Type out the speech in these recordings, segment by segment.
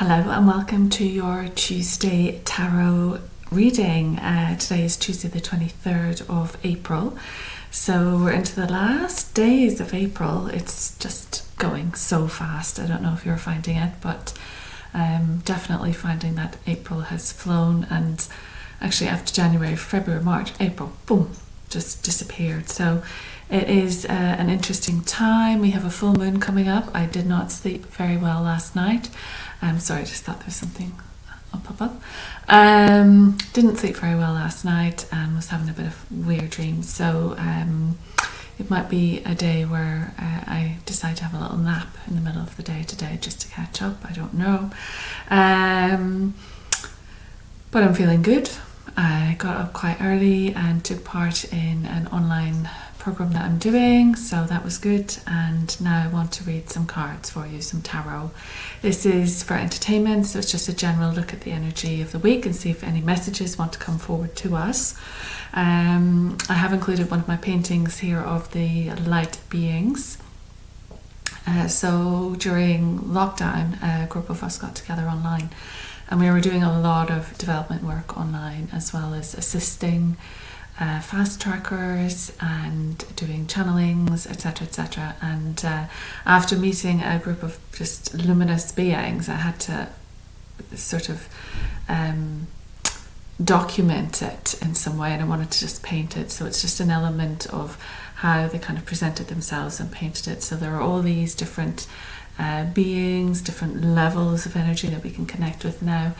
Hello and welcome to your Tuesday Tarot reading. Today is Tuesday the 23rd of April. So we're into the last days of April. It's just going so fast. I don't know if you're finding it, but I'm definitely finding that April has flown, and actually after January, February, March, April, boom, just disappeared. So it is an interesting time. We have a full moon coming up. I did not sleep very well last night. Sorry, I just thought there was something up above. Didn't sleep very well last night and was having a bit of weird dreams. So it might be a day where I decide to have a little nap in the middle of the day today just to catch up. I don't know. But I'm feeling good. I got up quite early and took part in an online program that I'm doing, so that was good. And now I want to read some cards for you, some tarot. This is for entertainment, so it's just a general look at the energy of the week and see if any messages want to come forward to us. I have included one of my paintings here of the light beings. So during lockdown, a group of us got together online and we were doing a lot of development work online, as well as assisting fast trackers and doing channelings, etc, etc. And after meeting a group of just luminous beings, I had to sort of document it in some way, and I wanted to just paint it. So it's just an element of how they kind of presented themselves and painted it. So there are all these different beings, different levels of energy that we can connect with now,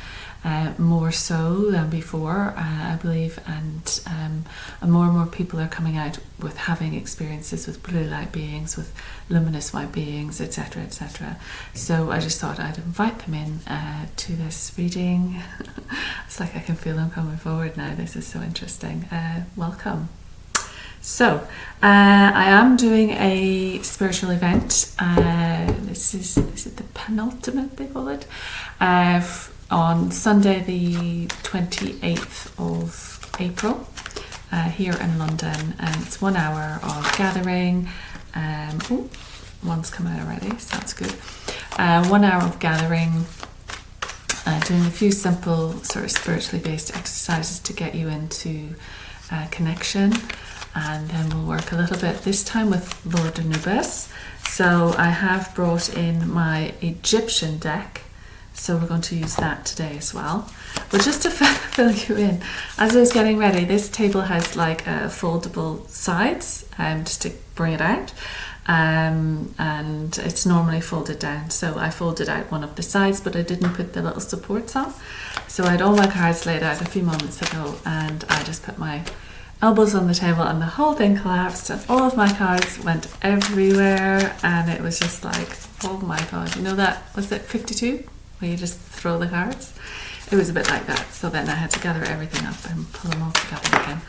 more so than before, I believe, and more and more people are coming out with having experiences with blue light beings, with luminous white beings, etc, etc. So I just thought I'd invite them in to this reading. It's like I can feel them coming forward now. This is so interesting. Welcome. So, I am doing a spiritual event. Is it the penultimate, they call it? On Sunday the 28th of April, here in London. And it's 1 hour of gathering. One's come out already, so that's good. 1 hour of gathering, doing a few simple sort of spiritually based exercises to get you into connection. And then we'll work a little bit this time with Lord Anubis. So I have brought in my Egyptian deck, so we're going to use that today as well. But just to fill you in, as I was getting ready, this table has like foldable sides, just to bring it out, and it's normally folded down. So I folded out one of the sides, but I didn't put the little supports on. So I had all my cards laid out a few moments ago, and I just put my elbows on the table and the whole thing collapsed and all of my cards went everywhere, and it was just like, oh my god, you know that, was it 52 where you just throw the cards? It was a bit like that. So then I had to gather everything up and pull them all together again.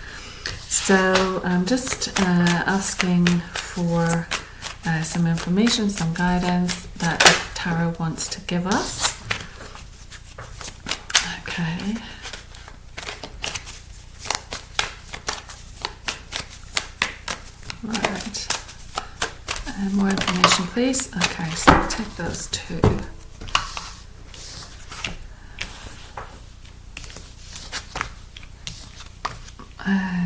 So I'm just asking for some information, some guidance that the tarot wants to give us. Okay. Right. More information, please. Okay, so I'll take those two.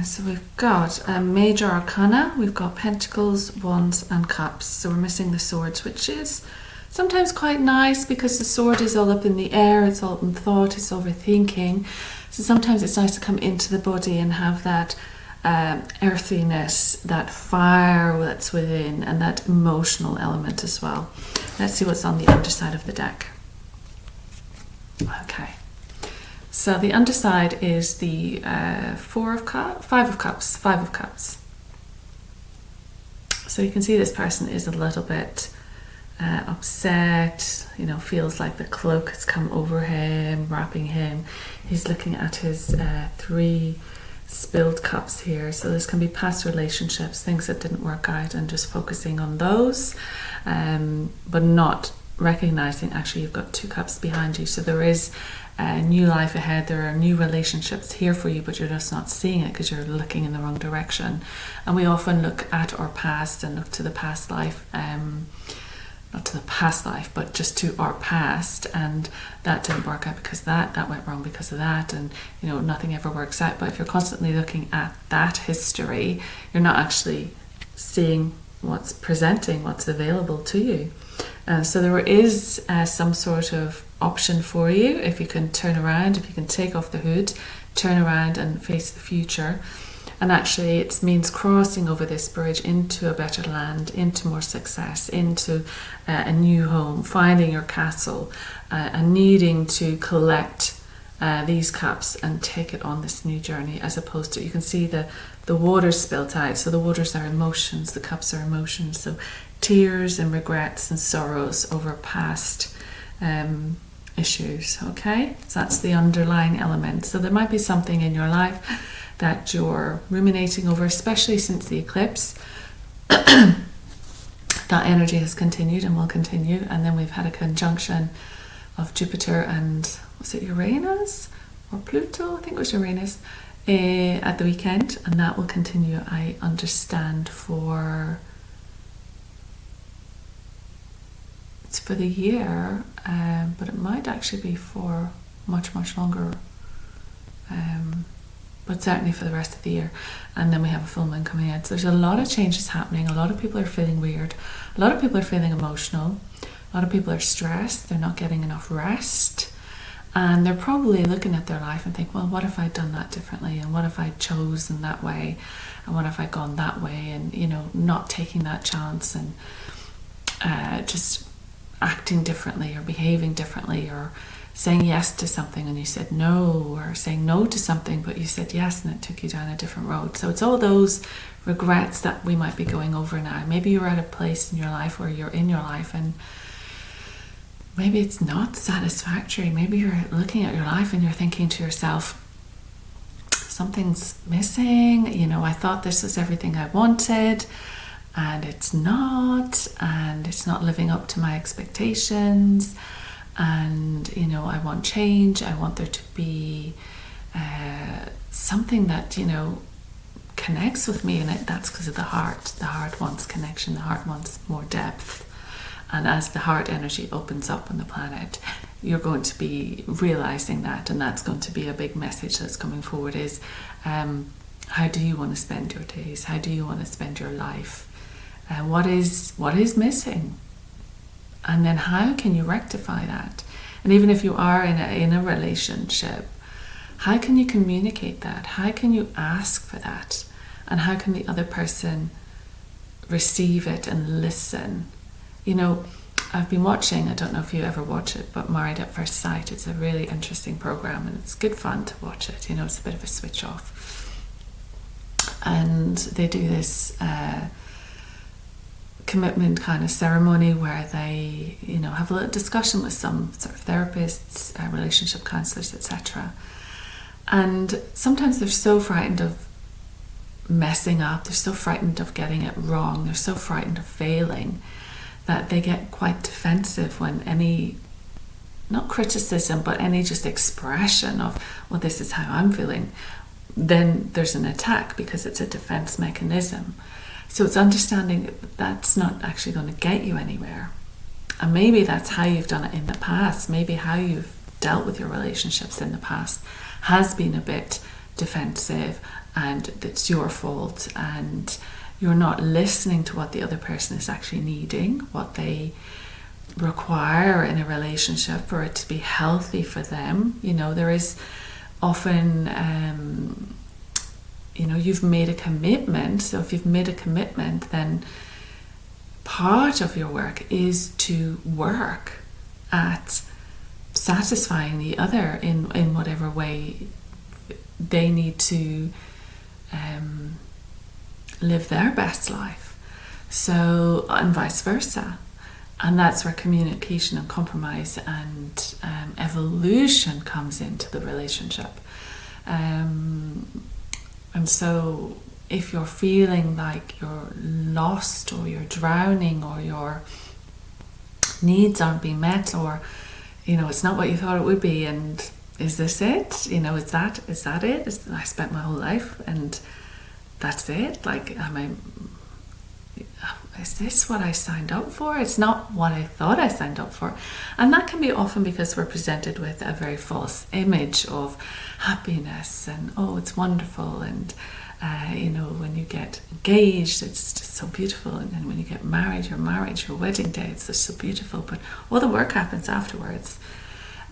So we've got a Major Arcana, we've got Pentacles, Wands and Cups. So we're missing the Swords, which is sometimes quite nice because the sword is all up in the air, it's all in thought, it's overthinking. So sometimes it's nice to come into the body and have that earthiness, that fire that's within, and that emotional element as well. Let's see what's on the underside of the deck. Okay, so the underside is the Five of Cups. So you can see this person is a little bit upset, you know, feels like the cloak has come over him, wrapping him. He's looking at his three spilled cups here. So this can be past relationships, things that didn't work out, and just focusing on those, but not recognizing actually you've got two cups behind you. So there is a new life ahead, there are new relationships here for you, but you're just not seeing it because you're looking in the wrong direction. And we often look at our past and look to the past life not to the past life, but just to our past, and that didn't work out because of that went wrong because of that, and nothing ever works out. But if you're constantly looking at that history, you're not actually seeing what's available to you. So there is some sort of option for you if you can turn around, if you can take off the hood, turn around and face the future. And actually it means crossing over this bridge into a better land, into more success, into a new home, finding your castle, and needing to collect these cups and take it on this new journey, as opposed to, you can see the waters spilt out. So the waters are emotions, the cups are emotions. So tears and regrets and sorrows over past issues. Okay, so that's the underlying element. So there might be something in your life that you're ruminating over, especially since the eclipse. That energy has continued and will continue. And then we've had a conjunction of Jupiter and, was it Uranus or Pluto? I think it was Uranus at the weekend, and that will continue, I understand, it's for the year, but it might actually be for much longer, but certainly for the rest of the year. And then we have a full moon coming in. So there's a lot of changes happening. A lot of people are feeling weird. A lot of people are feeling emotional. A lot of people are stressed. They're not getting enough rest. And they're probably looking at their life and think, well, what if I'd done that differently? And what if I'd chosen that way? And what if I'd gone that way? And, not taking that chance and just acting differently or behaving differently, or saying yes to something and you said no, or saying no to something but you said yes and it took you down a different road. So it's all those regrets that we might be going over now. Maybe you're at a place in your life where you're in your life and maybe it's not satisfactory. Maybe you're looking at your life and you're thinking to yourself, something's missing. I thought this was everything I wanted, and it's not living up to my expectations. And I want change. I want there to be something that connects with me, and that's because of the heart. The heart wants connection. The heart wants more depth. And as the heart energy opens up on the planet, you're going to be realizing that, and that's going to be a big message that's coming forward. Is how do you want to spend your days? How do you want to spend your life? What is missing? And then how can you rectify that? And even if you are in a relationship, how can you communicate that? How can you ask for that? And how can the other person receive it and listen? I've been watching, I don't know if you ever watch it, but Married at First Sight. It's a really interesting program and it's good fun to watch it. It's a bit of a switch off. And they do this commitment kind of ceremony where they have a little discussion with some sort of therapists, relationship counselors, etc. And sometimes they're so frightened of messing up, they're so frightened of getting it wrong, they're so frightened of failing that they get quite defensive when any, not criticism, but any just expression of, well, this is how I'm feeling, then there's an attack because it's a defense mechanism. So it's understanding that that's not actually going to get you anywhere. And maybe that's how you've done it in the past. Maybe how you've dealt with your relationships in the past has been a bit defensive, and it's your fault, and you're not listening to what the other person is actually needing, what they require in a relationship for it to be healthy for them. There is often you've made a commitment. So if you've made a commitment, then part of your work is to work at satisfying the other in whatever way they need to live their best life. So, and vice versa. And that's where communication and compromise and evolution comes into the relationship. And so if you're feeling like you're lost, or you're drowning, or your needs aren't being met, or it's not what you thought it would be, and is this it? Is that it? I spent my whole life and that's it? Like, is this what I signed up for? It's not what I thought I signed up for. And that can be often because we're presented with a very false image of happiness and, oh, it's wonderful. And, when you get engaged, it's just so beautiful. And then when you get married, your wedding day, it's just so beautiful. But all the work happens afterwards.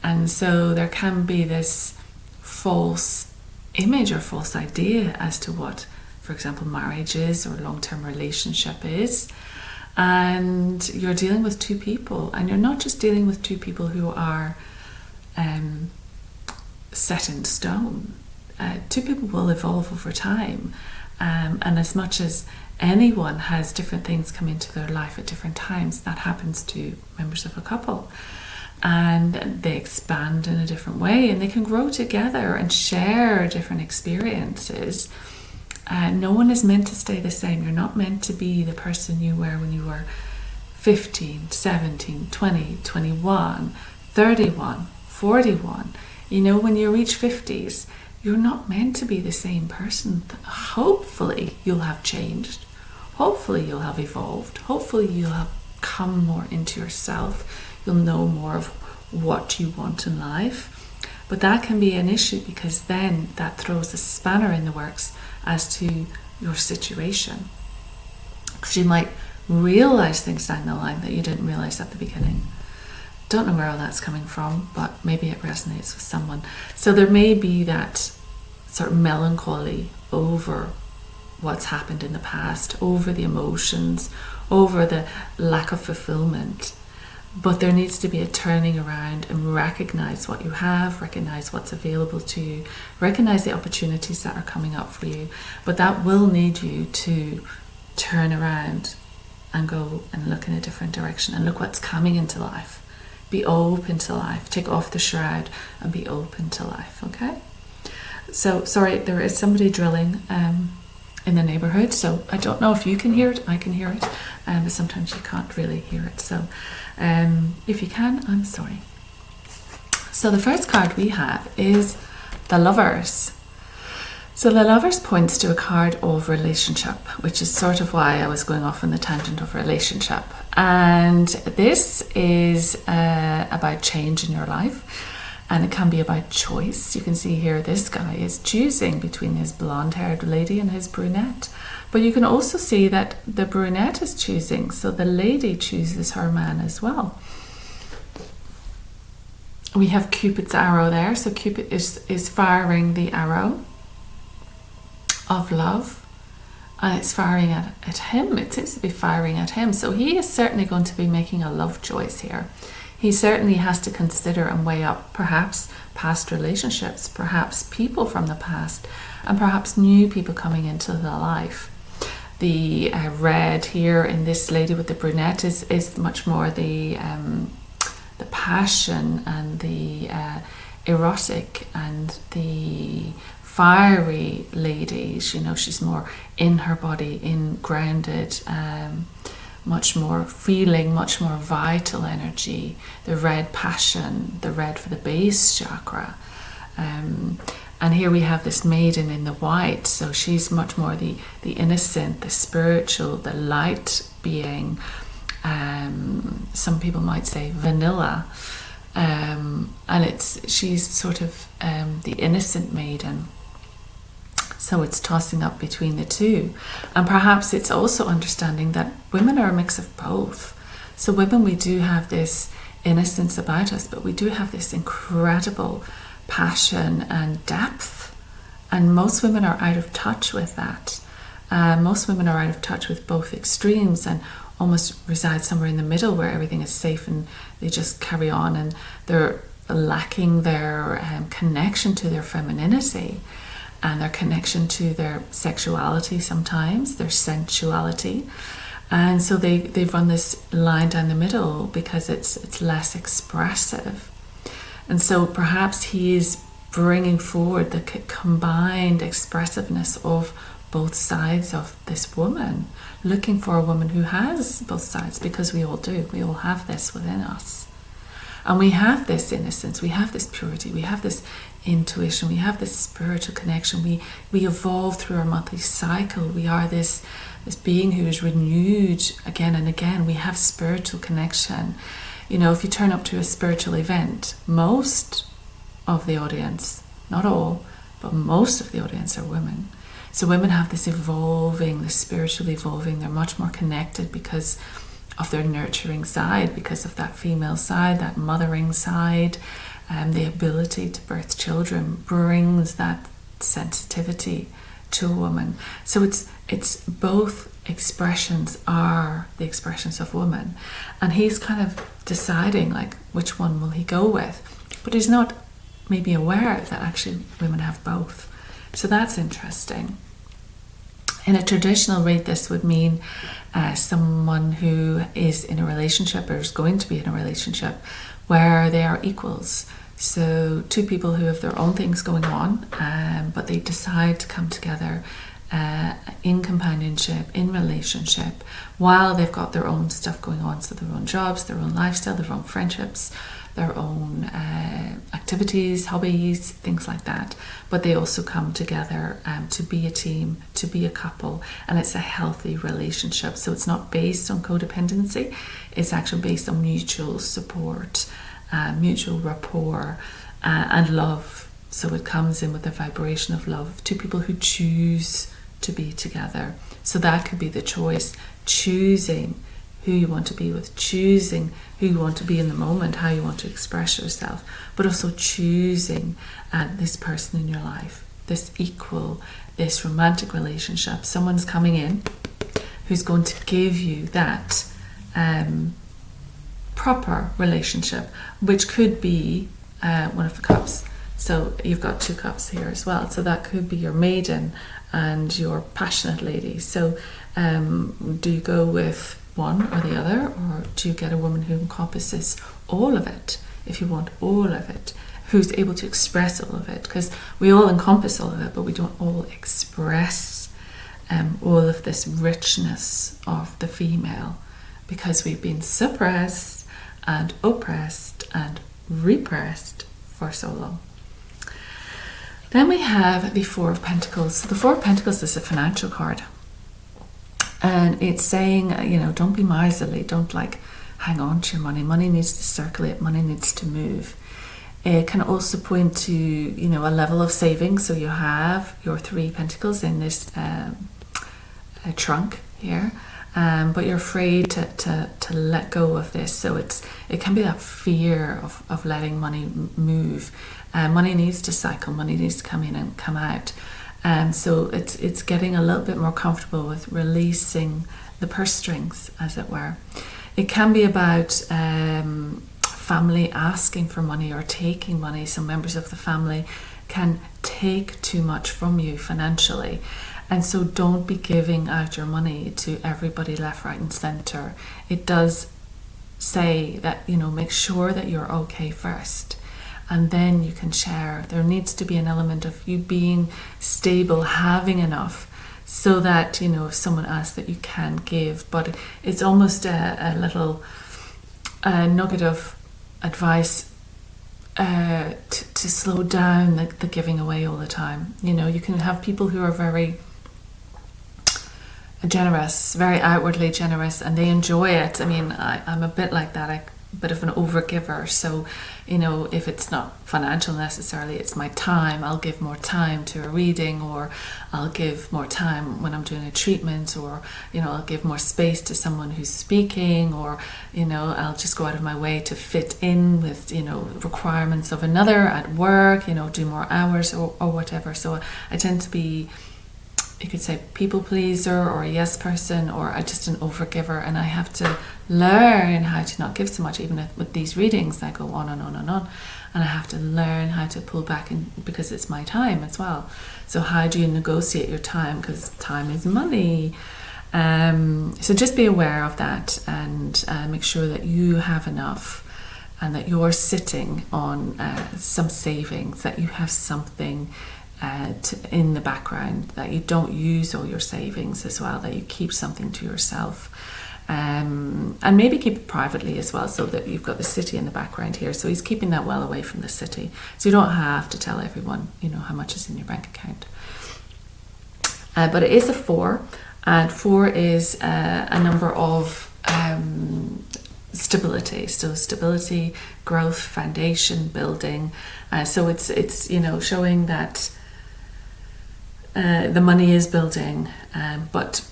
And so there can be this false image or false idea as to what, for example, marriage is or long-term relationship is. And you're dealing with two people, and you're not just dealing with two people who are set in stone. Two people will evolve over time, and as much as anyone has different things come into their life at different times, that happens to members of a couple. And they expand in a different way, and they can grow together and share different experiences. No one is meant to stay the same. You're not meant to be the person you were when you were 15, 17, 20, 21, 31, 41. When you reach 50s, you're not meant to be the same person. Hopefully you'll have changed. Hopefully you'll have evolved. Hopefully you'll have come more into yourself. You'll know more of what you want in life. But that can be an issue, because then that throws a spanner in the works as to your situation. Because you might realize things down the line that you didn't realize at the beginning. Don't know where all that's coming from, but maybe it resonates with someone. So there may be that sort of melancholy over what's happened in the past, over the emotions, over the lack of fulfillment. But there needs to be a turning around and recognize what you have, recognize what's available to you, recognize the opportunities that are coming up for you. But that will need you to turn around and go and look in a different direction and look what's coming into life. Be open to life. Take off the shroud and be open to life, okay? So, sorry, there is somebody drilling in the neighborhood, so I don't know if you can hear it. I can hear it, but sometimes you can't really hear it. So if you can, I'm sorry. So the first card we have is the Lovers. So the Lovers points to a card of relationship, which is sort of why I was going off on the tangent of relationship. And this is about change in your life. And it can be about choice. You can see here this guy is choosing between his blonde-haired lady and his brunette. But you can also see that the brunette is choosing, so the lady chooses her man as well. We have Cupid's arrow there, so Cupid is firing the arrow of love, and it's firing at him. It seems to be firing at him. So he is certainly going to be making a love choice here. He certainly has to consider and weigh up perhaps past relationships, perhaps people from the past, and perhaps new people coming into the life. The red here in this lady with the brunette is much more the passion and the erotic and the fiery ladies. She's more in her body, grounded, much more feeling, much more vital energy. The red passion, the red for the base chakra. And here we have this maiden in the white, so she's much more the innocent, the spiritual, the light being. Some people might say vanilla. And she's sort of the innocent maiden. So it's tossing up between the two. And perhaps it's also understanding that women are a mix of both. So women, we do have this innocence about us, but we do have this incredible passion and depth. And most women are out of touch with that. Most women are out of touch with both extremes and almost reside somewhere in the middle where everything is safe and they just carry on, and they're lacking their connection to their femininity. And their connection to their sexuality sometimes, their sensuality. And so they run this line down the middle because it's less expressive. And so perhaps he is bringing forward the combined expressiveness of both sides of this woman, looking for a woman who has both sides, because we all do. We all have this within us. And we have this innocence, we have this purity, we have this intuition, we have this spiritual connection. We evolve through our monthly cycle. We are this this being who is renewed again and again. We have spiritual connection. You know, if you turn up to a spiritual event, most of the audience, not all, but most of the audience are women. So women have this evolving, this spiritual evolving. They're much more connected because of their nurturing side, because of that female side, that mothering side. The ability to birth children brings that sensitivity to a woman. So it's both expressions are the expressions of woman, and he's kind of deciding like which one will he go with, but he's not maybe aware that actually women have both. So that's interesting. In a traditional read, this would mean someone who is in a relationship or is going to be in a relationship where they are equals. So two people who have their own things going on, but they decide to come together in companionship, in relationship, while they've got their own stuff going on. So their own jobs, their own lifestyle, their own friendships, their own activities, hobbies, things like that. But they also come together to be a team, to be a couple, and it's a healthy relationship. So it's not based on codependency, it's actually based on mutual support, mutual rapport, and love. So it comes in with the vibration of love. Two people who choose to be together. So that could be the choice, choosing who you want to be with, choosing who you want to be in the moment, how you want to express yourself, but also choosing this person in your life, this equal, this romantic relationship. Someone's coming in who's going to give you that proper relationship, which could be one of the cups. So you've got two cups here as well. So that could be your maiden and your passionate lady. So do you go with one or the other, or do you get a woman who encompasses all of it, if you want all of it, who's able to express all of it? Because we all encompass all of it, but we don't all express all of this richness of the female, because we've been suppressed and oppressed and repressed for so long. Then we have the Four of Pentacles. So the Four of Pentacles is a financial card. And it's saying, you know, don't be miserly. Don't like hang on to your money. Money needs to circulate. Money needs to move. It can also point to, you know, a level of savings. So you have your Three Pentacles in this trunk here. But you're afraid to let go of this. So it can be that fear of letting money move. Money needs to cycle. Money needs to come in and come out. So it's getting a little bit more comfortable with releasing the purse strings, as it were. It can be about family asking for money or taking money. So members of the family can take too much from you financially. And so don't be giving out your money to everybody left, right and centre. It does say that, you know, make sure that you're okay first, and then you can share. There needs to be an element of you being stable, having enough, so that, you know, if someone asks, that you can give. But it's almost a little nugget of advice to slow down the giving away all the time. You know, you can have people who are very generous, very outwardly generous, and they enjoy it. I mean, I'm a bit like that. A bit of an overgiver. So, you know, if it's not financial necessarily, it's my time. I'll give more time to a reading, or I'll give more time when I'm doing a treatment, or, you know, I'll give more space to someone who's speaking, or, you know, I'll just go out of my way to fit in with, you know, requirements of another at work, you know, do more hours or whatever. So I tend to be, you could say, people pleaser, or a yes person, or just an overgiver, and I have to learn how to not give so much. Even with these readings, I go on and on and on, and I have to learn how to pull back, because it's my time as well. So how do you negotiate your time? Because time is money. So just be aware of that, and make sure that you have enough, and that you're sitting on some savings, that you have something in the background, that you don't use all your savings as well, that you keep something to yourself, and maybe keep it privately as well, so that you've got the city in the background here. So he's keeping that well away from the city, so you don't have to tell everyone, you know, how much is in your bank account. But it is a 4, And 4 is a number of stability. So stability, growth, foundation, building. So it's showing that the money is building, but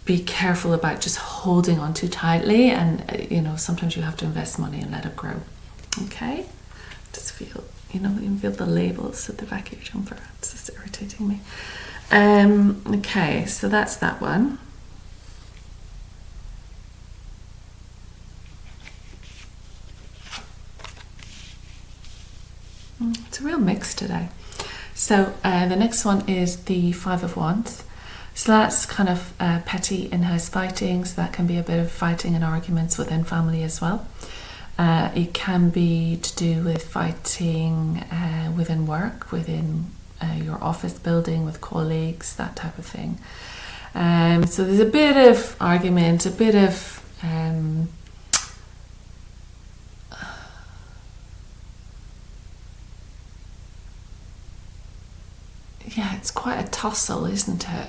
be careful about just holding on too tightly, and sometimes you have to invest money and let it grow. Okay, just feel even feel the labels at the back of your jumper. It's just irritating me. Okay, so that's that one. It's a real mix today. So the next one is the 5 of Wands. So that's kind of petty in-house fighting. So that can be a bit of fighting and arguments within family as well. It can be to do with fighting within work, within your office building, with colleagues, that type of thing. So there's a bit of argument, a bit of it's quite a tussle, isn't it?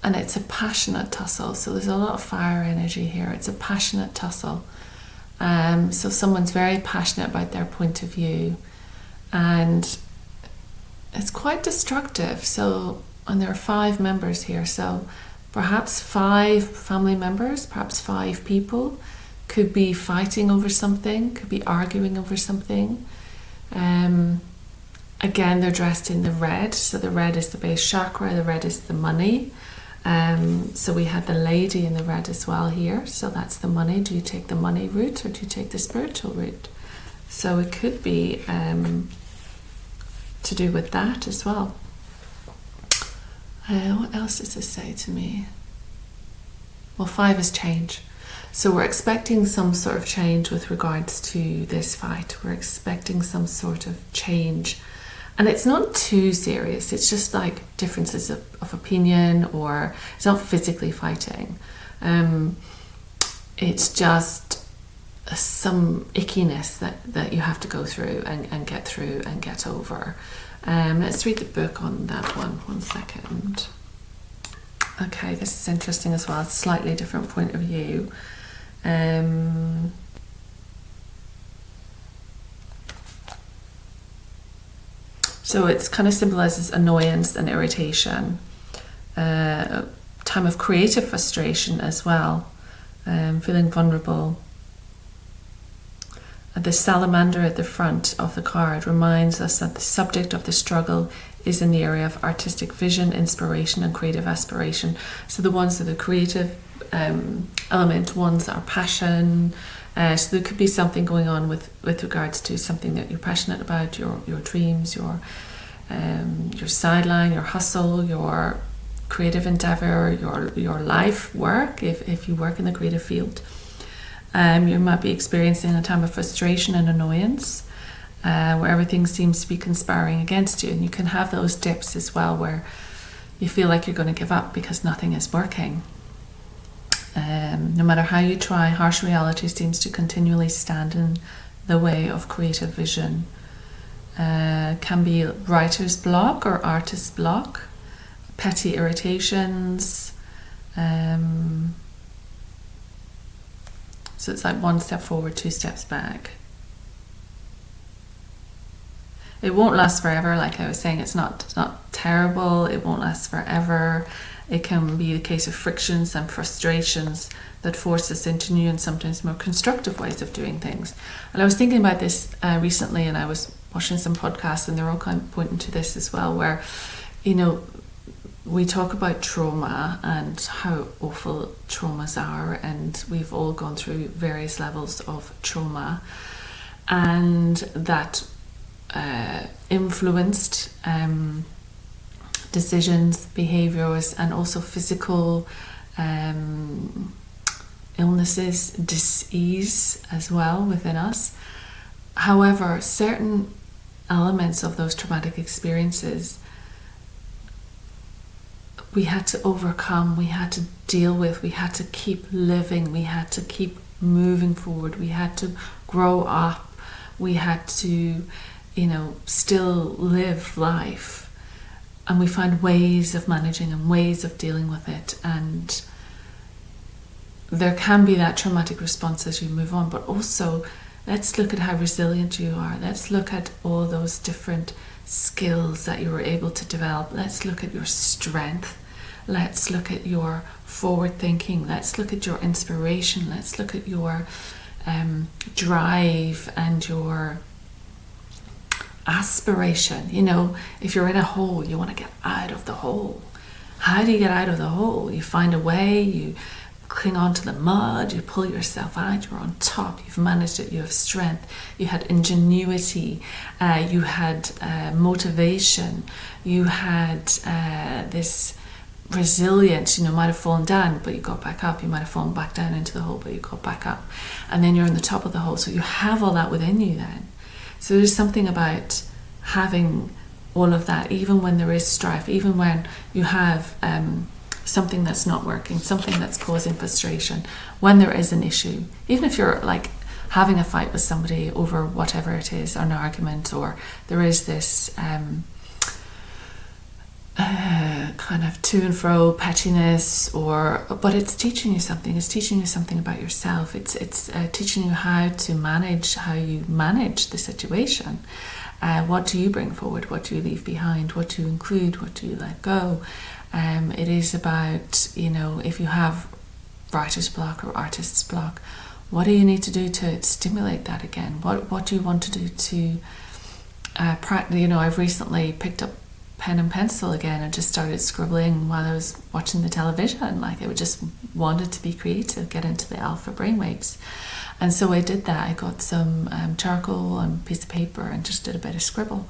And it's a passionate tussle, so there's a lot of fire energy here. It's a passionate tussle. So someone's very passionate about their point of view, and it's quite destructive. So, and there are 5 members here, so perhaps 5 family members, perhaps 5 people could be fighting over something, could be arguing over something. Again, they're dressed in the red, so the red is the base chakra, the red is the money. So we have the lady in the red as well here, so that's the money. Do you take the money route or do you take the spiritual route? So it could be to do with that as well. What else does this say to me? Well, 5 is change. So we're expecting some sort of change with regards to this fight. We're expecting some sort of change. And it's not too serious. It's just like differences of opinion, or it's not physically fighting. It's just some ickiness that you have to go through and get through and get over. Let's read the book on that one. 1 second. Okay, this is interesting as well. It's a slightly different point of view. So it's kind of symbolizes annoyance and irritation, a time of creative frustration as well, feeling vulnerable. The salamander at the front of the card reminds us that the subject of the struggle is in the area of artistic vision, inspiration and creative aspiration. So the ones that are creative element, ones that are passion. So there could be something going on with regards to something that you're passionate about, your dreams, your sideline, your hustle, your creative endeavor, your life work, if you work in the creative field. You might be experiencing a time of frustration and annoyance, where everything seems to be conspiring against you, and you can have those dips as well where you feel like you're going to give up because nothing is working. No matter how you try, harsh reality seems to continually stand in the way of creative vision. Can be writer's block or artist's block, petty irritations. So it's like 1 step forward, 2 steps back. It won't last forever, like I was saying. It's not terrible. It won't last forever. It can be the case of frictions and frustrations that force us into new and sometimes more constructive ways of doing things. And I was thinking about this recently, and I was watching some podcasts, and they're all kind of pointing to this as well, where, we talk about trauma and how awful traumas are, and we've all gone through various levels of trauma, and that influenced decisions, behaviors, and also physical illnesses, dis-ease as well within us. However, certain elements of those traumatic experiences we had to overcome, we had to deal with, we had to keep living, we had to keep moving forward, we had to grow up, we had to, still live life. and we find ways of managing and ways of dealing with it. And there can be that traumatic response as you move on, but also let's look at how resilient you are. Let's look at all those different skills that you were able to develop. Let's look at your strength. Let's look at your forward thinking. Let's look at your inspiration. Let's look at your drive and your aspiration. You know, if you're in a hole, you want to get out of the hole. How do you get out of the hole? You find a way, you cling onto the mud, you pull yourself out, you're on top, you've managed it, you have strength, you had ingenuity, you had motivation, you had this resilience. You know, might have fallen down, but you got back up. You might have fallen back down into the hole, but you got back up. And then you're in the top of the hole. So you have all that within you then. So there's something about having all of that, even when there is strife, even when you have something that's not working, something that's causing frustration, when there is an issue, even if you're like having a fight with somebody over whatever it is, or an argument, or there is this kind of to and fro pettiness, but it's teaching you something. It's teaching you something about yourself. It's teaching you how you manage the situation. What do you bring forward? What do you leave behind? What do you include? What do you let go? It is about, you know, if you have writer's block or artist's block, what do you need to do to stimulate that again? What do you want to do to practice? You know, I've recently picked up pen and pencil again and just started scribbling while I was watching the television. Like, I would just wanted to be creative, get into the alpha brainwaves. And so I did that. I got some charcoal and a piece of paper and just did a bit of scribble.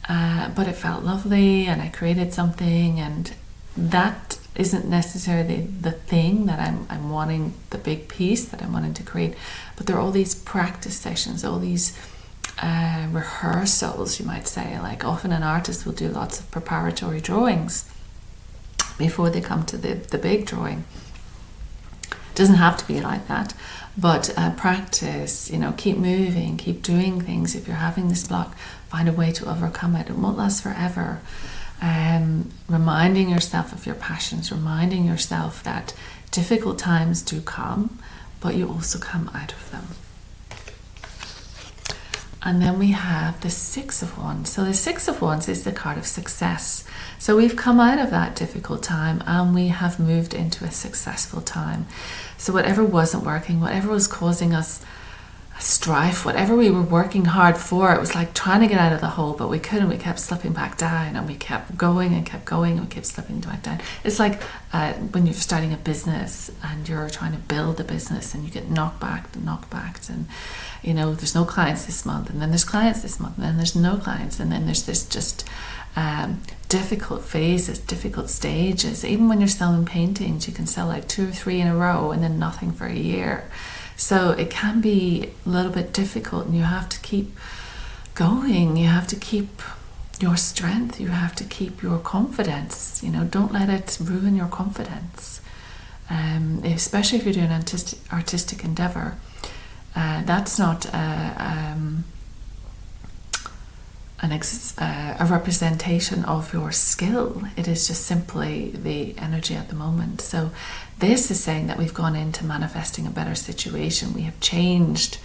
But it felt lovely, and I created something, and that isn't necessarily the thing that I'm wanting, the big piece that I'm wanting to create. But there are all these practice sessions, all these rehearsals, you might say. Like, often an artist will do lots of preparatory drawings before they come to the big drawing. It doesn't have to be like that, but practice, you know, keep moving, keep doing things. If you're having this block, find a way to overcome it. It won't last forever. Reminding yourself of your passions, reminding yourself that difficult times do come, but you also come out of them. And then we have the Six of Wands. So the Six of Wands is the card of success. So we've come out of that difficult time and we have moved into a successful time. So whatever wasn't working, whatever was causing us strife, whatever we were working hard for, it was like trying to get out of the hole, but we couldn't. We kept slipping back down, and we kept going and kept going, and we kept slipping back down. It's like when you're starting a business and you're trying to build a business and you get knocked back, and you know, there's no clients this month, and then there's clients this month, and then there's no clients, and then there's this just difficult phases, difficult stages. Even when you're selling paintings, you can sell like 2 or 3 in a row and then nothing for a year. So it can be a little bit difficult, and you have to keep going. You have to keep your strength. You have to keep your confidence. You know, don't let it ruin your confidence. Especially if you're doing an artistic endeavor. That's not a representation of your skill. It is just simply the energy at the moment. So this is saying that we've gone into manifesting a better situation. We have changed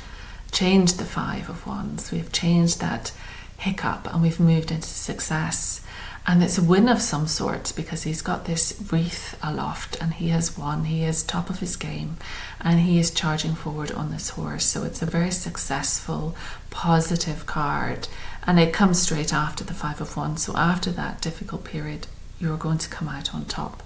the Five of Wands. We have changed that hiccup, and we've moved into success. And it's a win of some sort, because he's got this wreath aloft and he has won. He is top of his game and he is charging forward on this horse. So it's a very successful, positive card. And it comes straight after the Five of Wands. So after that difficult period, you're going to come out on top.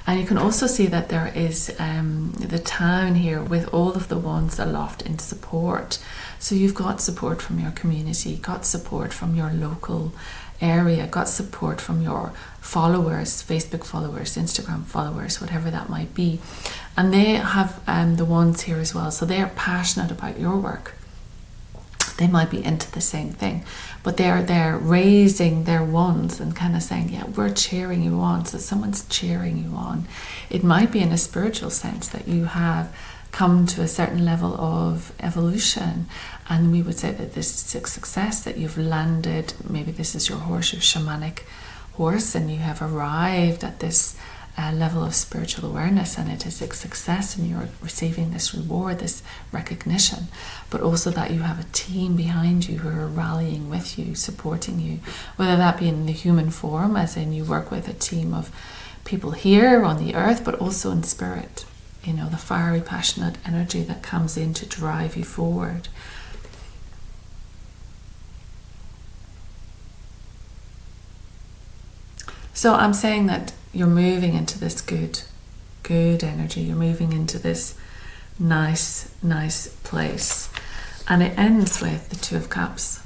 And you can also see that there is the town here with all of the wands aloft in support. So you've got support from your community, got support from your local area, got support from your followers, Facebook followers, Instagram followers, whatever that might be. And they have the wands here as well. So they are passionate about your work. They might be into the same thing, but they're raising their wands and kind of saying, yeah, we're cheering you on. So someone's cheering you on. It might be in a spiritual sense that you have come to a certain level of evolution, and we would say that this is a success, that you've landed. Maybe this is your horse, your shamanic horse, and you have arrived at this level of spiritual awareness, and it is a success, and you're receiving this reward, this recognition, but also that you have a team behind you who are rallying with you, supporting you, whether that be in the human form, as in you work with a team of people here on the earth, but also in spirit, you know, the fiery, passionate energy that comes in to drive you forward. So I'm saying that you're moving into this good energy. You're moving into this nice place. And it ends with the Two of Cups.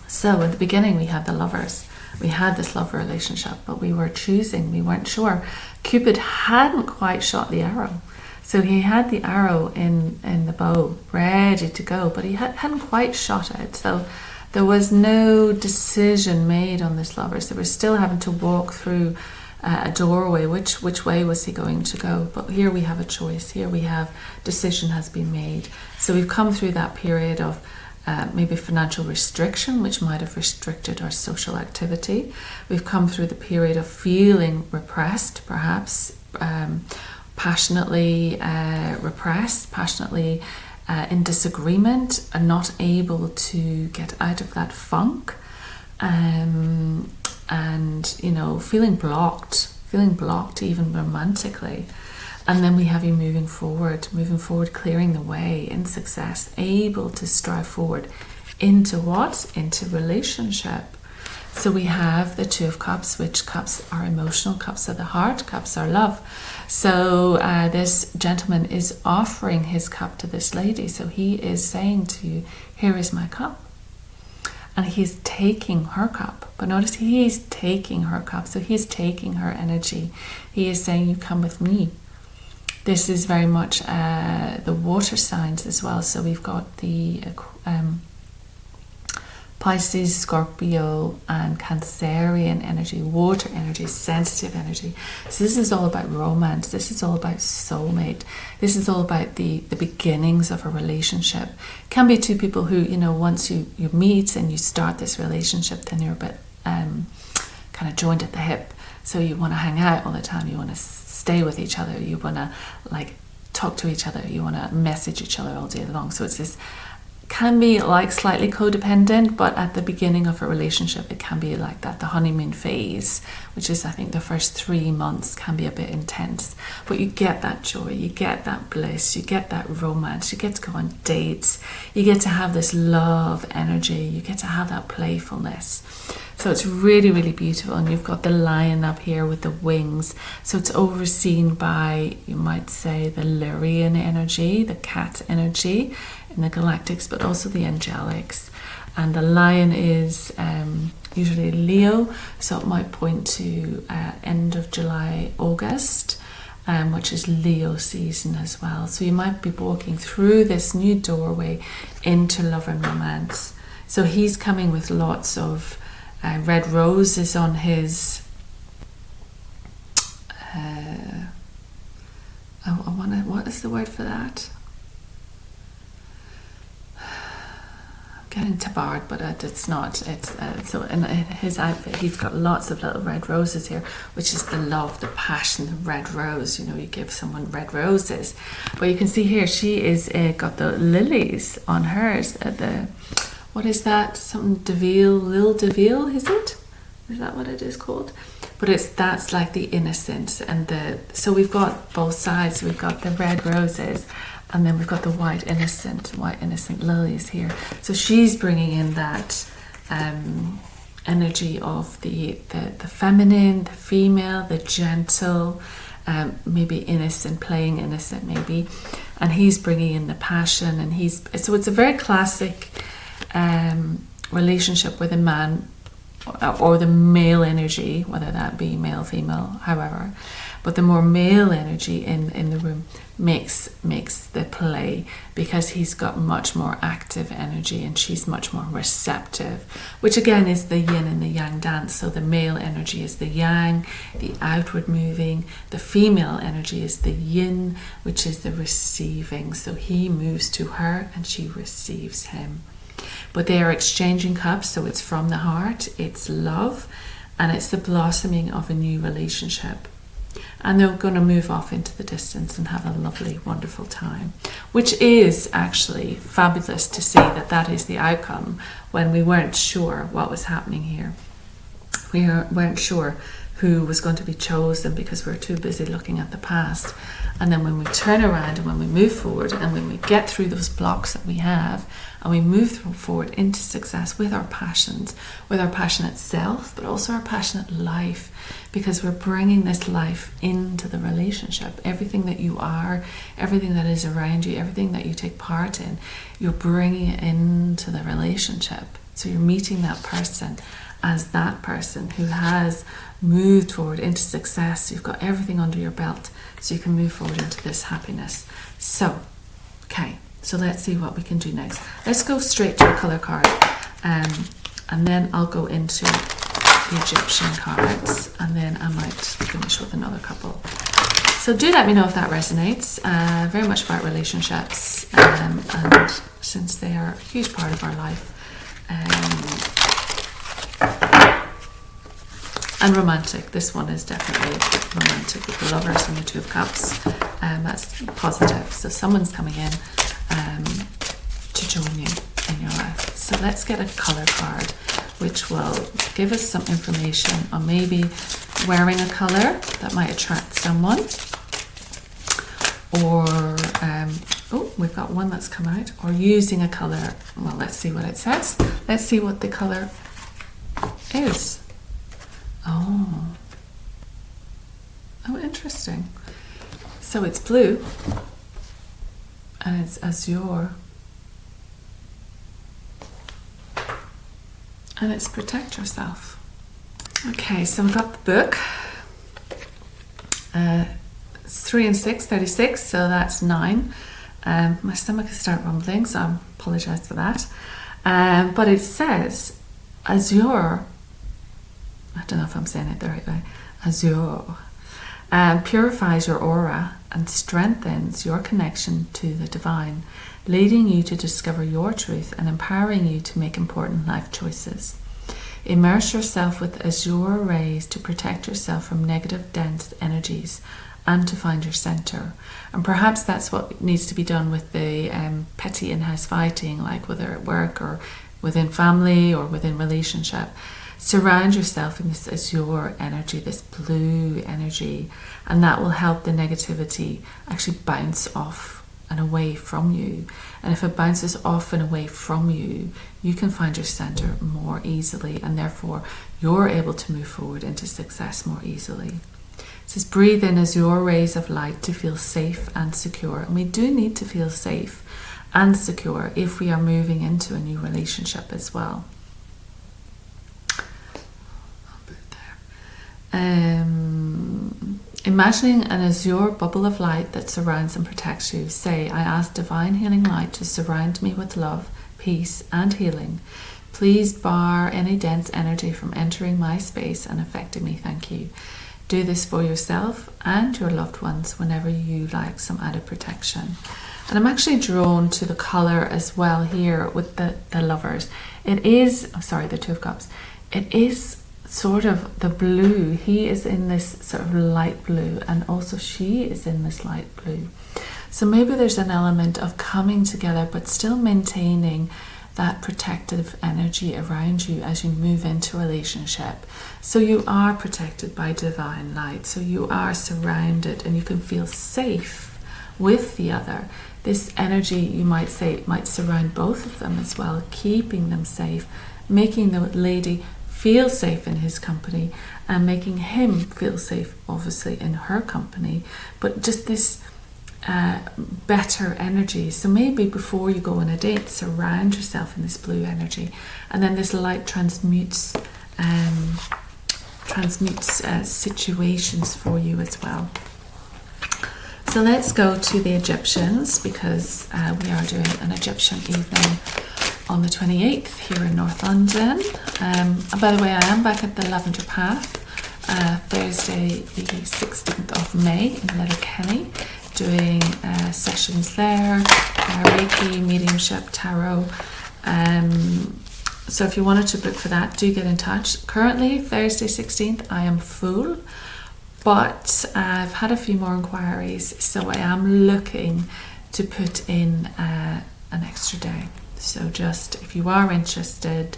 So at the beginning we had the lovers. We had this love relationship, but we were choosing. We weren't sure. Cupid hadn't quite shot the arrow. So he had the arrow in the bow, ready to go, but he hadn't quite shot it. So there was no decision made on this lover. So we're still having to walk through a doorway. Which way was he going to go? But here we have a choice. Here we have decision has been made. So we've come through that period of maybe financial restriction, which might have restricted our social activity. We've come through the period of feeling repressed, perhaps passionately repressed, passionately in disagreement, and not able to get out of that funk, and you know, feeling blocked even romantically. And then we have you moving forward, clearing the way in success, able to strive forward into what? Into relationship. So we have the Two of Cups, which cups are emotional, cups are the heart, cups are love. So this gentleman is offering his cup to this lady. So he is saying to you, here is my cup. And he's taking her cup. But notice he's taking her cup. So he's taking her energy. He is saying, you come with me. This is very much the water signs as well. So we've got the Pisces, Scorpio, and Cancerian energy, water energy, sensitive energy. So this is all about romance. This is all about soulmate. This is all about the beginnings of a relationship. It can be two people who, you know, once you meet and you start this relationship, then you're a bit kind of joined at the hip. So you want to hang out all the time. You want to stay with each other. You want to like talk to each other. You want to message each other all day long. So it's this, can be like slightly codependent, but at the beginning of a relationship it can be like that. The honeymoon phase, which is I think the first 3 months, can be a bit intense, but you get that joy, you get that bliss, you get that romance, you get to go on dates, you get to have this love energy, you get to have that playfulness. So it's really, really beautiful. And you've got the lion up here with the wings. So it's overseen by, you might say, the Lyrian energy, the cat energy in the galactics, but also the angelics. And the lion is usually Leo, so it might point to end of July, August, which is Leo season as well. So you might be walking through this new doorway into love and romance. So he's coming with lots of red roses on his what is the word for that? I'm getting tabard, but it's not. It's so in his outfit he's got lots of little red roses here, which is the love, the passion, the red rose. You know, you give someone red roses. But you can see here she is got the lilies on hers at the, what is that? Something Deville, Lil Deville, is it? Is that what it is called? But that's like the innocence and so we've got both sides. We've got the red roses, and then we've got the white innocent lilies here. So she's bringing in that energy of the feminine, the female, the gentle, maybe innocent, playing innocent maybe, and he's bringing in the passion, and so it's a very classic relationship with a man or the male energy, whether that be male, female, however, but the more male energy in the room makes the play, because he's got much more active energy and she's much more receptive, which again is the yin and the yang dance. So the male energy is the yang, the outward moving. The female energy is the yin, which is the receiving. So he moves to her and she receives him. But they are exchanging cups, so it's from the heart, it's love, and it's the blossoming of a new relationship. And they're going to move off into the distance and have a lovely, wonderful time, which is actually fabulous to see that that is the outcome when we weren't sure what was happening here. We weren't sure who was going to be chosen because we were too busy looking at the past. And then when we turn around and when we move forward and when we get through those blocks that we have and we move forward into success with our passions, with our passionate self, but also our passionate life, because we're bringing this life into the relationship. Everything that you are, everything that is around you, everything that you take part in, you're bringing it into the relationship. So you're meeting that person as that person who has moved forward into success. You've got everything under your belt so you can move forward into this happiness. So, okay, so let's see what we can do next. Let's go straight to a colour card, and then I'll go into the Egyptian cards, and then I might finish with another couple. So do let me know if that resonates. Very much about relationships, and since they are a huge part of our life, and romantic. This one is definitely romantic with the Lovers and the Two of Cups. That's positive. So someone's coming in to join you in your life. So let's get a colour card which will give us some information on maybe wearing a colour that might attract someone, or oh, we've got one that's come out, or using a colour. Well, let's see what it says. Let's see what the colour is. Oh, interesting. So it's blue and it's azure and it's protect yourself. Okay, so we've got the book. It's 3 and 6, 36, so that's 9. My stomach has started rumbling, so I apologise for that. But it says azure, I don't know if I'm saying it the right way, azure, purifies your aura and strengthens your connection to the divine, leading you to discover your truth and empowering you to make important life choices. Immerse yourself with azure rays to protect yourself from negative, dense energies and to find your center. And perhaps that's what needs to be done with the petty in-house fighting, like whether at work or within family or within relationship. Surround yourself in this azure energy, this blue energy, and that will help the negativity actually bounce off and away from you. And if it bounces off and away from you, you can find your center more easily, and therefore you're able to move forward into success more easily. It says breathe in azure rays of light to feel safe and secure. And we do need to feel safe and secure if we are moving into a new relationship as well. Imagining an azure bubble of light that surrounds and protects you. Say, I ask divine healing light to surround me with love, peace, and healing. Please bar any dense energy from entering my space and affecting me. Thank you. Do this for yourself and your loved ones whenever you like some added protection. And I'm actually drawn to the colour as well here with the Lovers. It is, the Two of Cups. It is sort of the blue. He is in this sort of light blue, and also she is in this light blue. So maybe there's an element of coming together but still maintaining that protective energy around you as you move into a relationship. So you are protected by divine light, so you are surrounded and you can feel safe with the other. This energy, you might say, might surround both of them as well, keeping them safe, making the lady feel safe in his company and making him feel safe obviously in her company, but just this better energy. So maybe before you go on a date, surround yourself in this blue energy, and then this light transmutes situations for you as well. So let's go to the Egyptians, because we are doing an Egyptian evening on the 28th here in North London. And by the way, I am back at the Lavender Path Thursday the 16th of May in Letterkenny, doing sessions there, Reiki, mediumship, tarot, So if you wanted to book for that, do get in touch. Currently, Thursday 16th, I am full, but I've had a few more inquiries, so I am looking to put in an extra day. So just, if you are interested,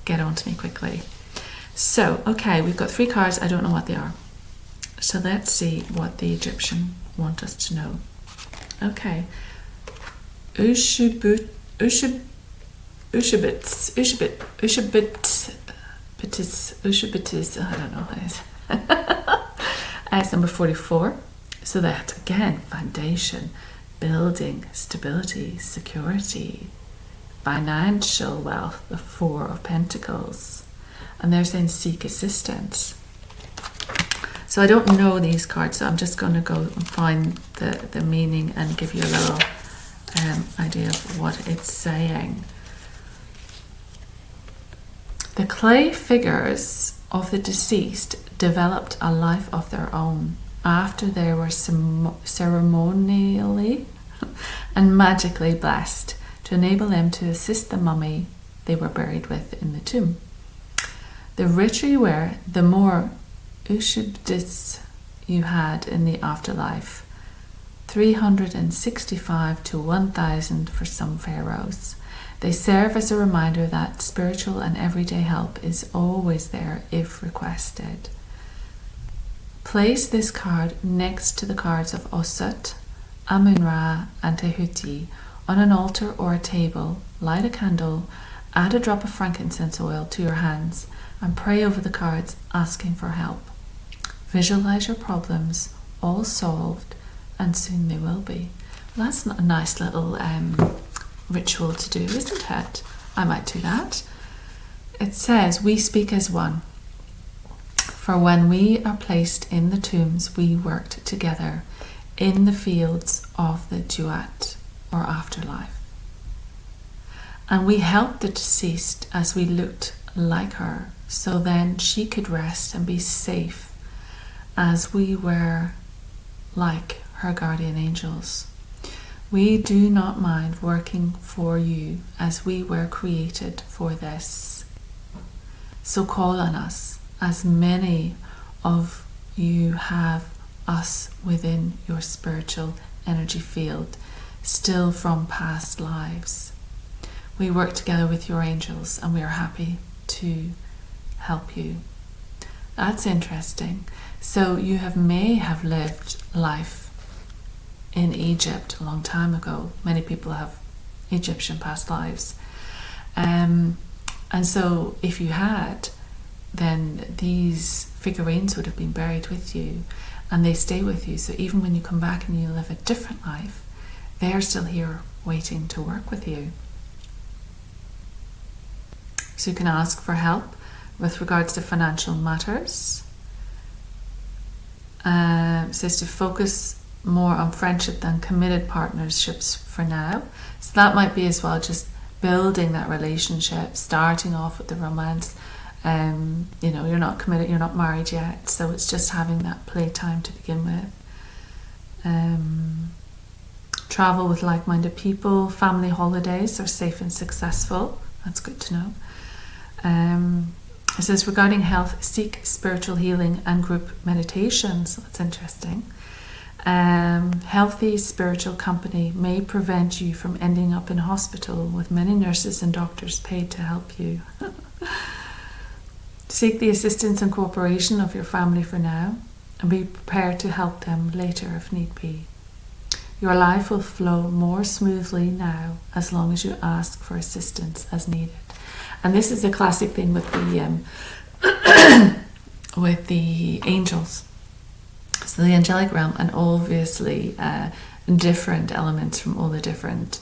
get on to me quickly. So, okay, we've got 3 cards. I don't know what they are. So let's see what the Egyptian want us to know. Okay. Ushibits, I don't know how it is. It's number 44. So that, again, foundation, building, stability, security, financial wealth, the 4 of Pentacles. And they're saying seek assistance. So I don't know these cards, so I'm just going to go and find the meaning and give you a little idea of what it's saying. The clay figures of the deceased developed a life of their own after they were ceremonially and magically blessed to enable them to assist the mummy they were buried with in the tomb. The richer you were, the more Ushibits you had in the afterlife. 365 to 1,000 for some pharaohs. They serve as a reminder that spiritual and everyday help is always there if requested. Place this card next to the cards of Auset, Amun-Ra and Tehuti on an altar or a table. Light a candle, add a drop of frankincense oil to your hands and pray over the cards asking for help. Visualize your problems all solved and soon they will be. Well, that's a nice little ritual to do, isn't it? I might do that. It says, we speak as one. For when we are placed in the tombs, we worked together in the fields of the duat or afterlife. And we helped the deceased as we looked like her, so then she could rest and be safe as we were like her guardian angels. We do not mind working for you as we were created for this. So call on us, as many of you have us within your spiritual energy field, still from past lives. We work together with your angels and we are happy to help you. That's interesting. So you may have lived life in Egypt a long time ago. Many people have Egyptian past lives. And so if you had, then these figurines would have been buried with you and they stay with you. So even when you come back and you live a different life, they're still here waiting to work with you. So you can ask for help with regards to financial matters. It says to focus more on friendship than committed partnerships for now. So that might be as well just building that relationship, starting off with the romance. You're not committed, you're not married yet, so it's just having that playtime to begin with. Travel with like-minded people, family holidays are safe and successful. That's good to know. It says regarding health, seek spiritual healing and group meditations. That's interesting. Healthy spiritual company may prevent you from ending up in hospital with many nurses and doctors paid to help you. Seek the assistance and cooperation of your family for now and be prepared to help them later if need be. Your life will flow more smoothly now as long as you ask for assistance as needed. And this is a classic thing with the with the angels. So the angelic realm, and obviously different elements from all the different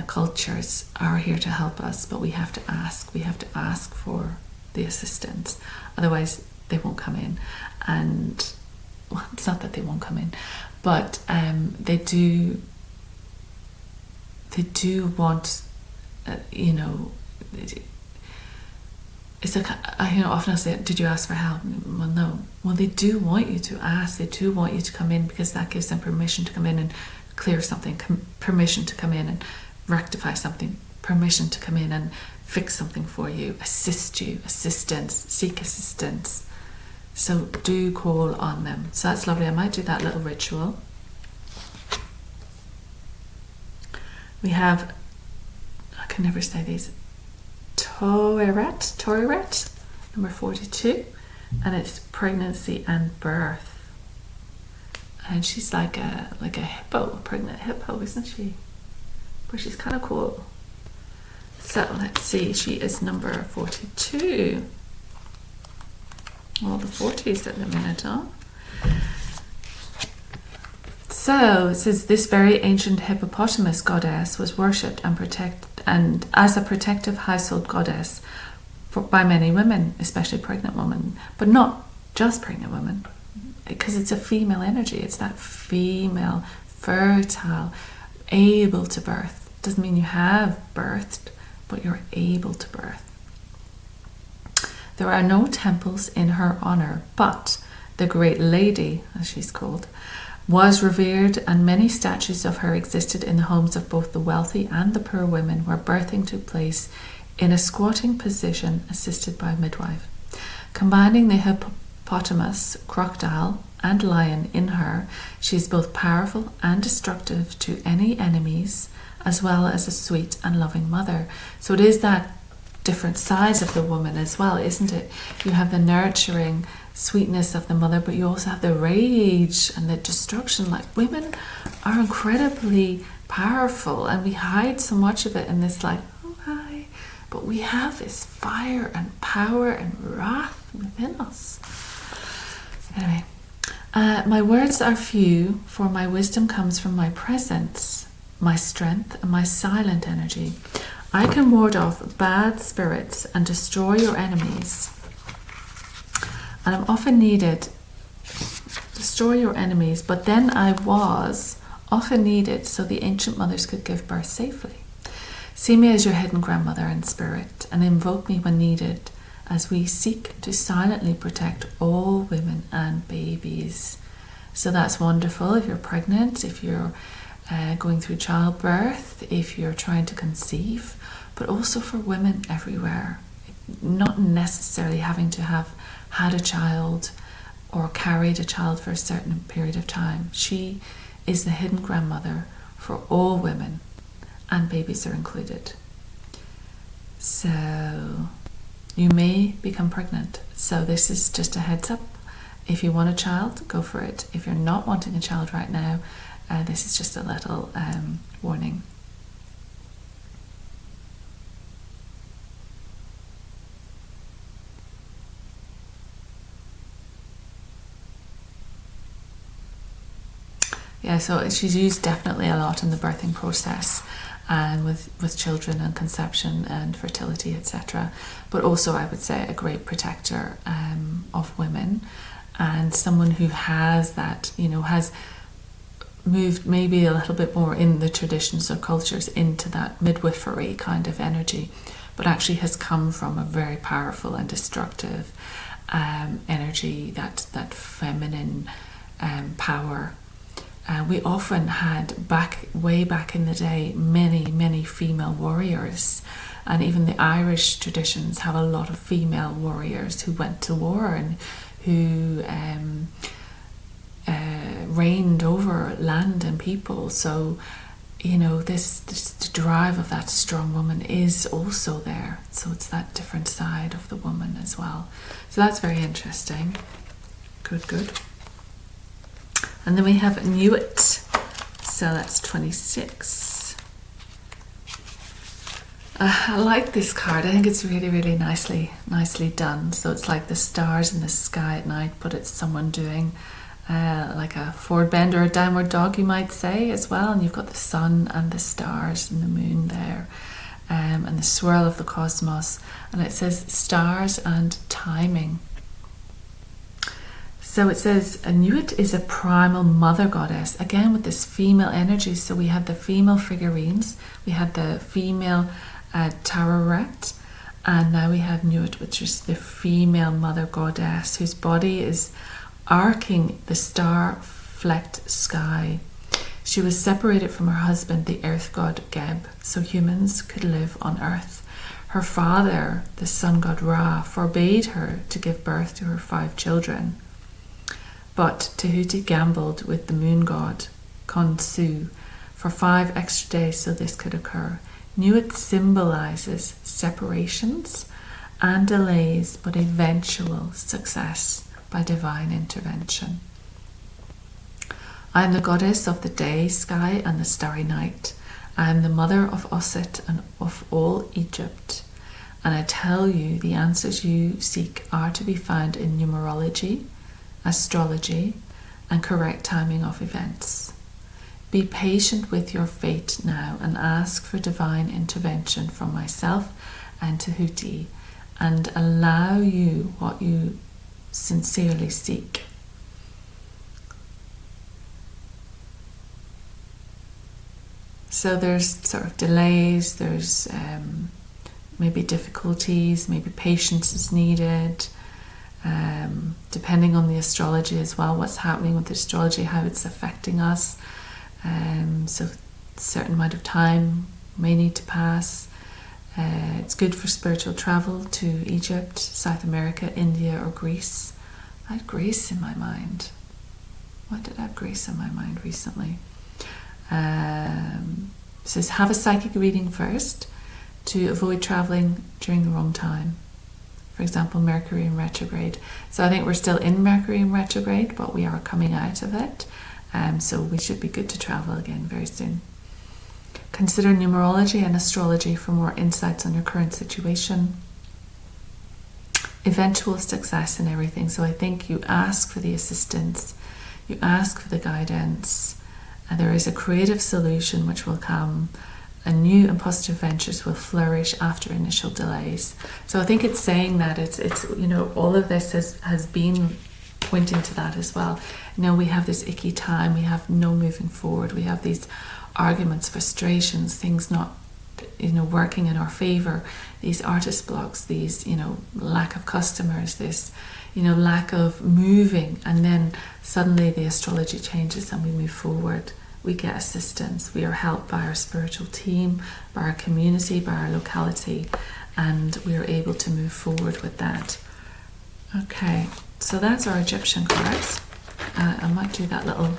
cultures are here to help us, but we have to ask. We have to ask for the assistance. Otherwise, they won't come in. And well, it's not that they won't come in, but they do want, it's like, often I say, did you ask for help? Well, no. Well, they do want you to ask. They do want you to come in because that gives them permission to come in and clear something, permission to come in and rectify something, permission to come in and fix something for you, assist you, assistance, seek assistance. So do call on them. So that's lovely. I might do that little ritual. We have, I can never say these, Toriret, number 42, and it's pregnancy and birth. And she's like a hippo, a pregnant hippo, isn't she? But she's kind of cool. So let's see, she is number 42. All the 40s at the minute, huh? So it says this very ancient hippopotamus goddess was worshipped and as a protective household goddess by many women, especially pregnant women, but not just pregnant women, because it's a female energy. It's that female, fertile, able to birth. Doesn't mean you have birthed, but you're able to birth. There are no temples in her honor, but the Great Lady, as she's called, was revered, and many statues of her existed in the homes of both the wealthy and the poor women, where birthing took place in a squatting position assisted by a midwife. Combining the hippopotamus, crocodile, and lion in her, she is both powerful and destructive to any enemies, as well as a sweet and loving mother. So it is that different sides of the woman as well, isn't it? You have the nurturing sweetness of the mother, but you also have the rage and the destruction. Like, women are incredibly powerful, and we hide so much of it in this, like, oh hi, but we have this fire and power and wrath within us. Anyway, my words are few, for my wisdom comes from my presence, my strength, and my silent energy. I can ward off bad spirits and destroy your enemies. And I'm often needed, destroy your enemies, but then I was often needed so the ancient mothers could give birth safely. See me as your hidden grandmother in spirit, and invoke me when needed, as we seek to silently protect all women and babies. So that's wonderful if you're pregnant, if you're going through childbirth, if you're trying to conceive, but also for women everywhere, not necessarily having to have had a child or carried a child for a certain period of time. She is the hidden grandmother for all women, and babies are included. So you may become pregnant. So this is just a heads up. If you want a child, go for it. If you're not wanting a child right now, this is just a little warning. Yeah, so she's used definitely a lot in the birthing process, and with children and conception and fertility, etc. But also, I would say, a great protector of women, and someone who has that, has moved maybe a little bit more in the traditions or cultures into that midwifery kind of energy, but actually has come from a very powerful and destructive energy, that feminine power. We often had, way back in the day, many female warriors, and even the Irish traditions have a lot of female warriors who went to war and who reigned over land and people. So, this drive of that strong woman is also there. So it's that different side of the woman as well. So that's very interesting. Good. And then we have Nuit. So that's 26. I like this card. I think it's really, really nicely done. So it's like the stars in the sky at night, but it's someone doing like a forward bend or a downward dog, you might say, as well. And you've got the sun and the stars and the moon there, and the swirl of the cosmos. And it says stars and timing. So it says Nuit is a primal mother goddess, again with this female energy. So we have the female figurines, we had the female Tararet, and now we have Nuit, which is the female mother goddess, whose body is arcing the star-flecked sky. She was separated from her husband, the earth god Geb, so humans could live on earth. Her father, the sun god Ra, forbade her to give birth to her 5 children. But Tahuti gambled with the moon god, Khonsu, for 5 extra days so this could occur. Knew it symbolizes separations and delays, but eventual success by divine intervention. I am the goddess of the day, sky, and the starry night. I am the mother of Auset and of all Egypt. And I tell you, the answers you seek are to be found in numerology, astrology, and correct timing of events. Be patient with your fate now and ask for divine intervention from myself and Tahuti, and allow you what you sincerely seek. So there's sort of delays, there's maybe difficulties, maybe patience is needed, depending on the astrology as well, what's happening with the astrology, how it's affecting us. So a certain amount of time may need to pass. It's good for spiritual travel to Egypt, South America, India, or Greece. I had Greece in my mind. Why did I have Greece in my mind recently? It says, have a psychic reading first to avoid traveling during the wrong time. For example, Mercury in retrograde. So I think we're still in Mercury in retrograde, but we are coming out of it. So we should be good to travel again very soon. Consider numerology and astrology for more insights on your current situation. Eventual success in everything. So I think you ask for the assistance, you ask for the guidance, and there is a creative solution which will come, and new and positive ventures will flourish after initial delays. So I think it's saying that it's all of this has been pointing to that as well. We have this icky time, we have no moving forward, we have these arguments, frustrations, things not working in our favor, these artist blocks, these lack of customers, this lack of moving, and then suddenly the astrology changes and we move forward. We get assistance, we are helped by our spiritual team, by our community, by our locality, and we are able to move forward with that. Okay, so that's our Egyptian cards. I might do that little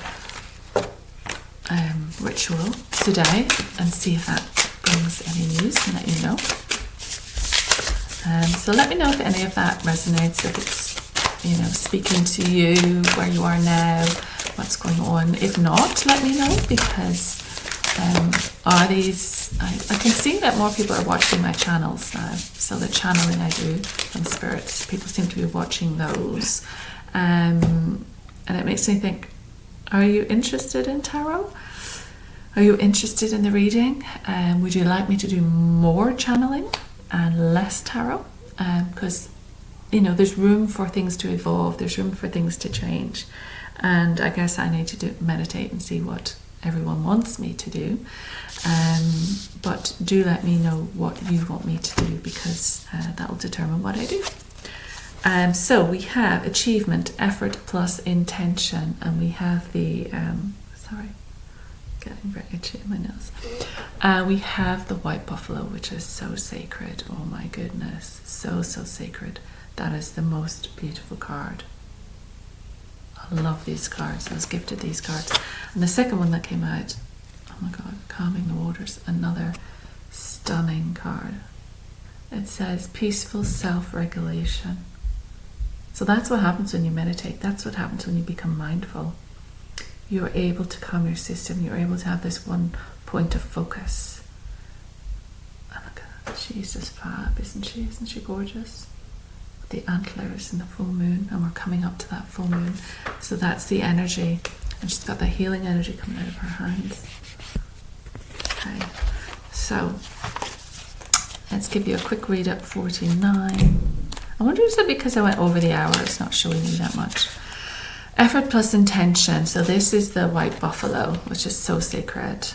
ritual today and see if that brings any news and let you know. So let me know if any of that resonates, if it's speaking to you, where you are now, what's going on. If not, let me know, because I can see that more people are watching my channels now. So the channeling I do from spirits, people seem to be watching those. And it makes me think, are you interested in tarot? Are you interested in the reading? Would you like me to do more channeling and less tarot? Because there's room for things to evolve, there's room for things to change, and I guess I need to meditate and see what everyone wants me to do, but do let me know what you want me to do, because that will determine what I do. So we have achievement, effort plus intention, and we have the getting very itchy in my nose. We have the white buffalo, which is so sacred. Oh my goodness, so sacred. That is the most beautiful card. I love these cards. I was gifted these cards. And the second one that came out, oh my god, Calming the Waters, another stunning card. It says peaceful self-regulation. So that's what happens when you meditate. That's what happens when you become mindful. You're able to calm your system. You're able to have this one point of focus. And look at that. She's just fab, isn't she? Isn't she gorgeous? The antlers and the full moon, and we're coming up to that full moon, so that's the energy, and she's got the healing energy coming out of her hands. Okay, so let's give you a quick read at 49. I wonder is it because I went over the hour, it's not showing me that much. Effort plus intention. So this is the white buffalo, which is so sacred.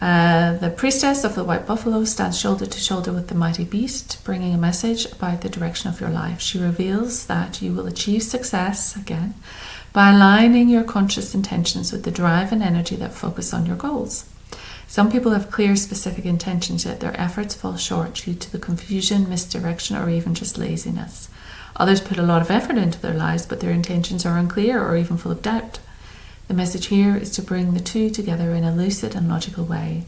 The priestess of the white buffalo stands shoulder to shoulder with the mighty beast, bringing a message about the direction of your life. She reveals that you will achieve success, again, by aligning your conscious intentions with the drive and energy that focus on your goals. Some people have clear, specific intentions, yet their efforts fall short due to the confusion, misdirection, or even just laziness. Others put a lot of effort into their lives, but their intentions are unclear or even full of doubt. The message here is to bring the two together in a lucid and logical way.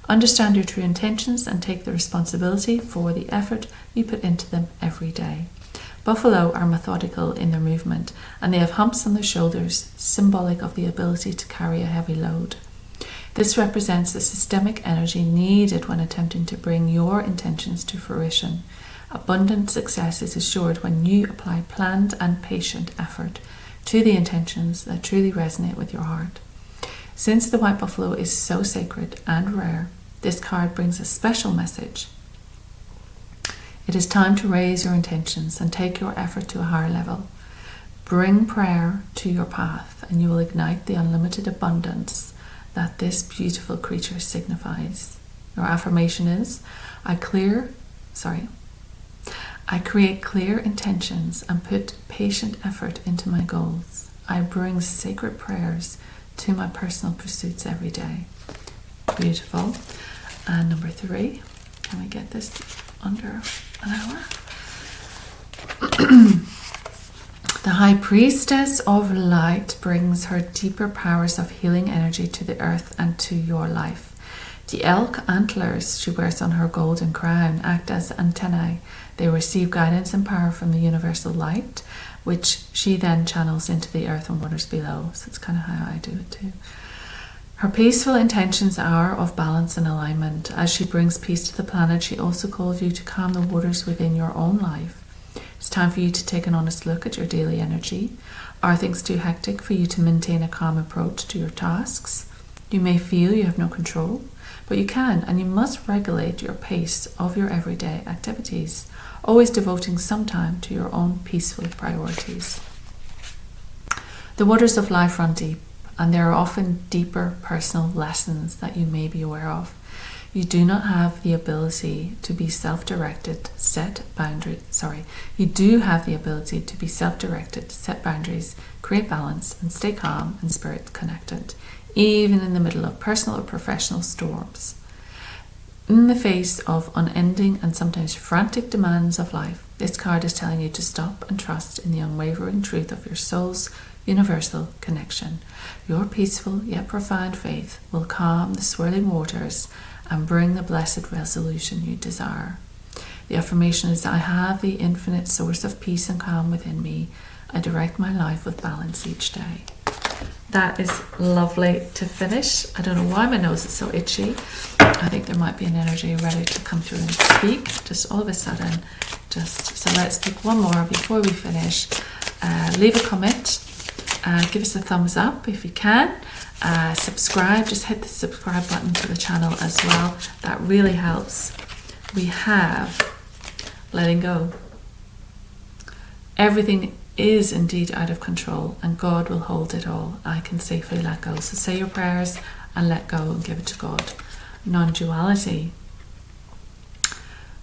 Understand your true intentions and take the responsibility for the effort you put into them every day. Buffalo are methodical in their movement, and they have humps on their shoulders, symbolic of the ability to carry a heavy load. This represents the systemic energy needed when attempting to bring your intentions to fruition. Abundant success is assured when you apply planned and patient effort to the intentions that truly resonate with your heart. Since the white buffalo is so sacred and rare, this card brings a special message. It is time to raise your intentions and take your effort to a higher level. Bring prayer to your path, and you will ignite the unlimited abundance that this beautiful creature signifies. Your affirmation is, I create clear intentions and put patient effort into my goals. I bring sacred prayers to my personal pursuits every day. Beautiful. And number 3, can we get this under an hour? The High Priestess of Light brings her deeper powers of healing energy to the earth and to your life. The elk antlers she wears on her golden crown act as antennae. They receive guidance and power from the universal light, which she then channels into the earth and waters below. So it's kind of how I do it too. Her peaceful intentions are of balance and alignment. As she brings peace to the planet, she also calls you to calm the waters within your own life. It's time for you to take an honest look at your daily energy. Are things too hectic for you to maintain a calm approach to your tasks? You may feel you have no control, but you can and you must regulate your pace of your everyday activities, always devoting some time to your own peaceful priorities. The waters of life run deep, and there are often deeper personal lessons that you may be aware of. You do not have the ability to be self-directed, You do have the ability to be self-directed, set boundaries, create balance, and stay calm and spirit connected, even in the middle of personal or professional storms. In the face of unending and sometimes frantic demands of life, this card is telling you to stop and trust in the unwavering truth of your soul's universal connection. Your peaceful yet profound faith will calm the swirling waters and bring the blessed resolution you desire. The affirmation is, I have the infinite source of peace and calm within me. I direct my life with balance each day. That is lovely to finish. I don't know why my nose is so itchy. I think there might be an energy ready to come through and speak, just all of a sudden. So let's pick one more before we finish. Leave a comment. Give us a thumbs up if you can. Subscribe, just hit the subscribe button to the channel as well. That really helps. We have letting go. Everything is indeed out of control, and God will hold it all. I can safely let go. So say your prayers and let go and give it to God. Non-duality.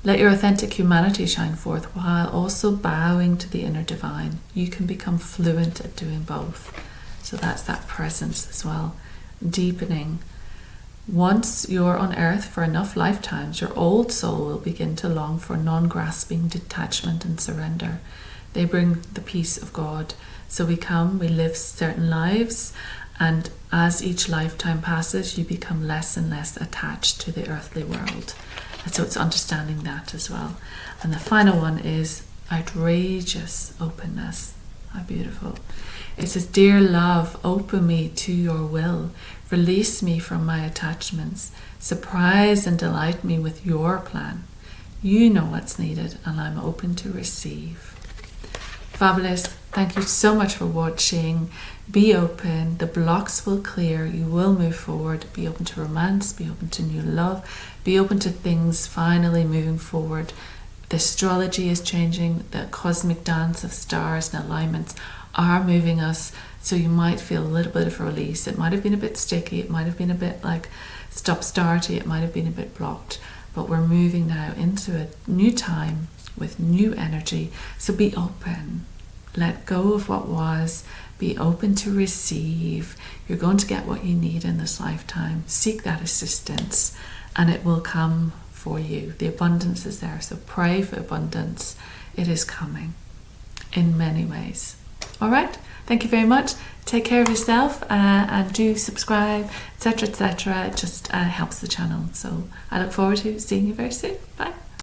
Let your authentic humanity shine forth while also bowing to the inner divine. You can become fluent at doing both. So that's that presence as well. Deepening. Once you're on earth for enough lifetimes, your old soul will begin to long for non-grasping detachment and surrender. They bring the peace of God. So we live certain lives, and as each lifetime passes, you become less and less attached to the earthly world. And so it's understanding that as well. And the final one is outrageous openness. How beautiful. It says, dear love, open me to your will. Release me from my attachments. Surprise and delight me with your plan. You know what's needed, and I'm open to receive. Fabulous. Thank you so much for watching. Be open. The blocks will clear. You will move forward. Be open to romance. Be open to new love. Be open to things finally moving forward. The astrology is changing. The cosmic dance of stars and alignments are moving us. So you might feel a little bit of a release. It might have been a bit sticky. It might have been a bit like stop-starty. It might have been a bit blocked. But we're moving now into a new time with new energy. So be open. let go of what was, be open to receive. You're going to get what you need in this lifetime. Seek that assistance and it will come for you. The abundance is there, so pray for abundance. It is coming in many ways. All right, thank you very much. Take care of yourself and do subscribe, etc., etc. It just helps the channel. So I look forward to seeing you very soon. Bye.